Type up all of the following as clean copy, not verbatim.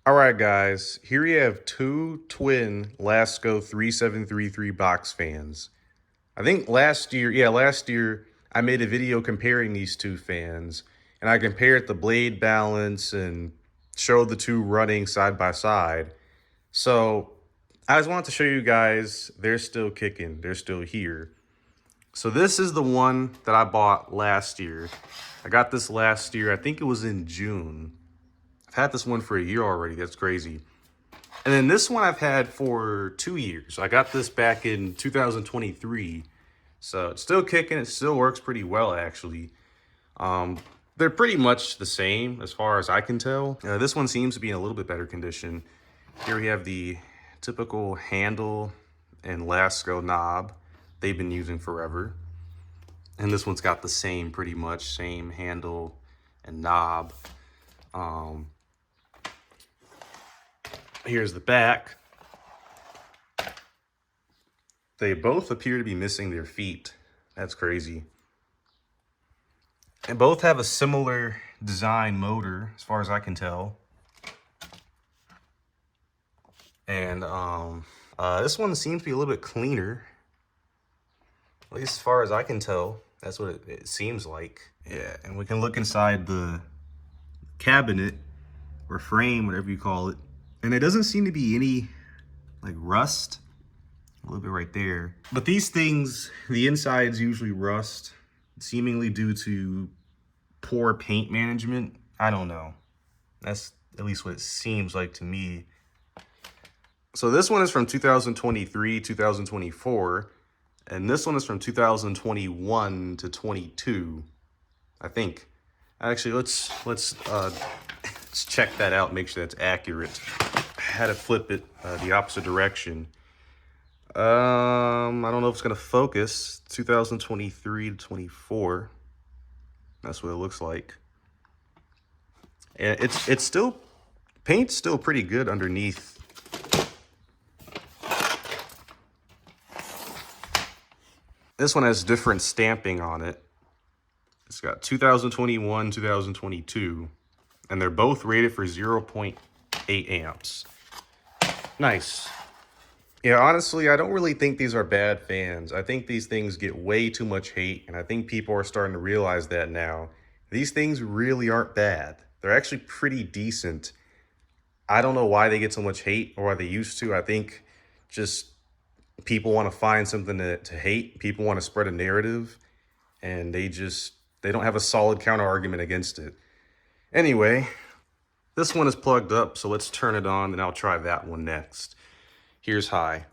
All right, guys, here you have two twin Lasco 3733 box fans. I think last year I made a video comparing these two fans, and I compared the blade balance and showed the two running side by side. So I just wanted to show you guys they're still kicking, they're still here. So this is the one that I bought last year. I got this last year, I think it was in June. I've had this one for a year already, that's crazy. And then this one I've had for 2 years. I got this back in 2023. So it's still kicking. It still works pretty well, actually. They're pretty much the same as far as I can tell. This one seems to be in a little bit better condition. Here we have the typical handle and Lasco knob they've been using forever. And this one's got the same, pretty much, same handle and knob. Here's the back. They both appear to be missing their feet. That's crazy. And both have a similar design motor, as far as I can tell. And this one seems to be a little bit cleaner. At least as far as I can tell. That's what it seems like. Yeah, and we can look inside the cabinet, or frame, whatever you call it. And there doesn't seem to be any like rust. A little bit right there. But these things, the insides usually rust, seemingly due to poor paint management. I don't know. That's at least what it seems like to me. So this one is from 2023, 2024. And this one is from 2021 to 22, I think. Actually, let's check that out, make sure that's accurate. I had to flip it the opposite direction. I don't know if it's gonna focus. 2023 to 24. That's what it looks like. And it's still, paint's still pretty good underneath. This one has different stamping on it. It's got 2021, 2022, and they're both rated for 0.8 amps. Nice. Yeah, honestly, I don't really think these are bad fans. I think these things get way too much hate, and I think people are starting to realize that now. These things really aren't bad. They're actually pretty decent. I don't know why they get so much hate, or why they used to. I think just people want to find something to hate. People want to spread a narrative, and they don't have a solid counter argument against it. Anyway, this one is plugged up, so let's turn it on, and I'll try that one next. Here's high.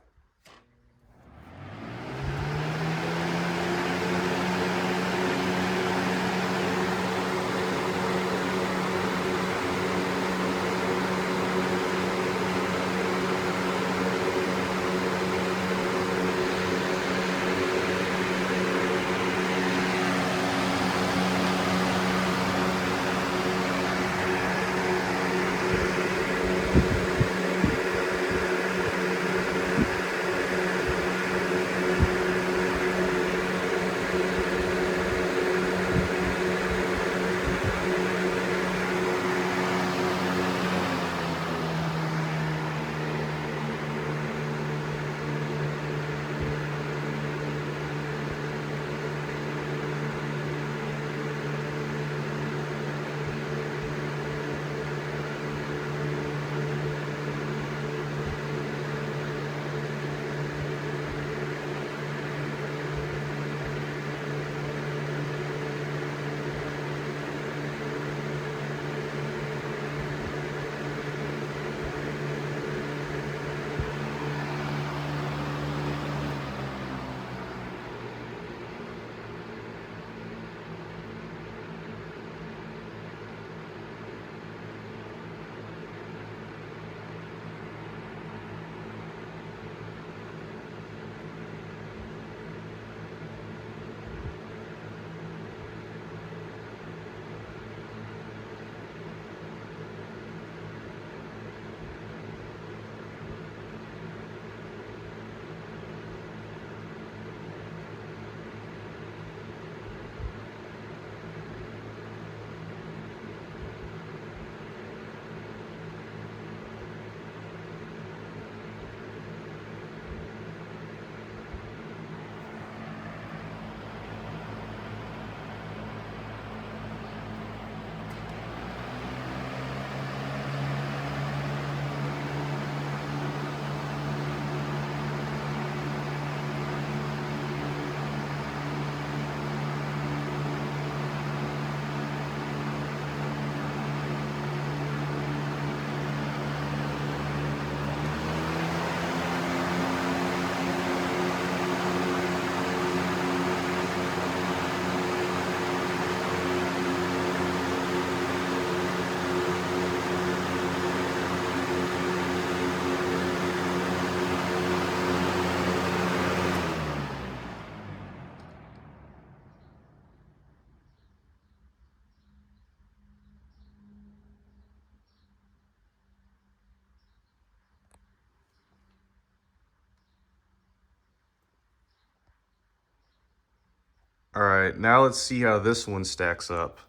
All right, now let's see how this one stacks up.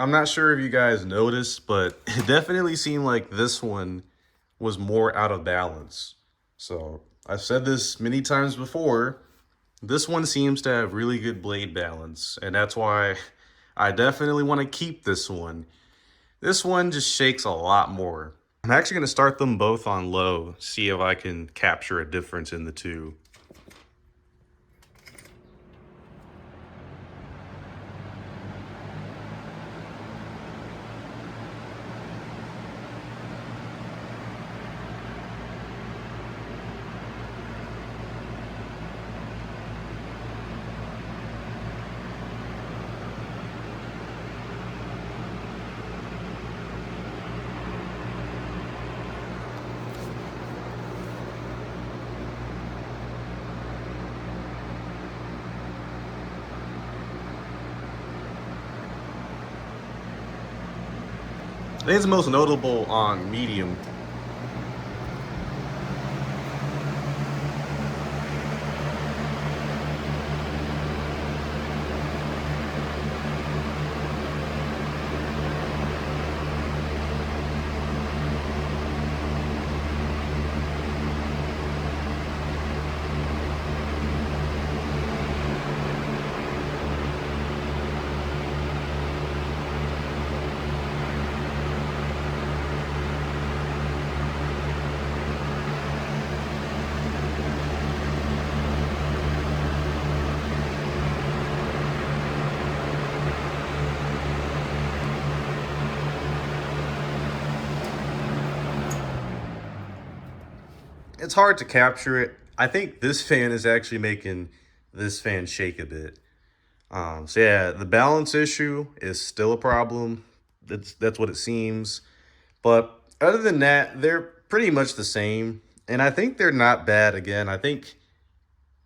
I'm not sure if you guys noticed, but it definitely seemed like this one was more out of balance. So I've said this many times before. This one seems to have really good blade balance, and that's why I definitely want to keep this one. This one just shakes a lot more. I'm actually going to start them both on low, see if I can capture a difference in the two. I think it's most notable on medium. It's hard to capture it. I think this fan is actually making this fan shake a bit. So yeah, the balance issue is still a problem. That's what it seems. But other than that, they're pretty much the same. And I think they're not bad again. I think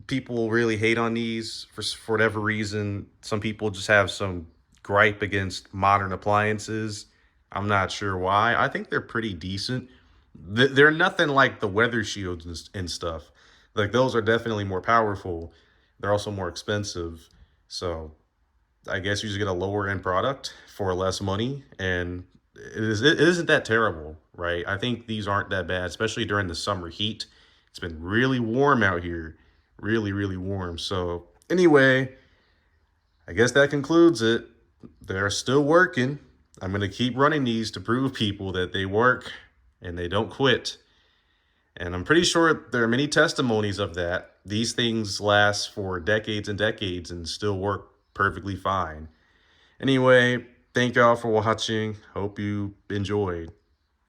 people really hate on these for whatever reason. Some people just have some gripe against modern appliances. I'm not sure why. I think they're pretty decent. They're nothing like the weather shields and stuff. Like those are definitely more powerful. They're also more expensive. So I guess you just get a lower end product for less money, and it isn't that terrible, right? I think these aren't that bad, especially during the summer heat. It's been really warm out here, really, really warm. So anyway, I guess that concludes it. They're still working. I'm gonna keep running these to prove people that they work and they don't quit. And I'm pretty sure there are many testimonies of that. These things last for decades and decades and still work perfectly fine. Anyway, thank y'all for watching. Hope you enjoyed.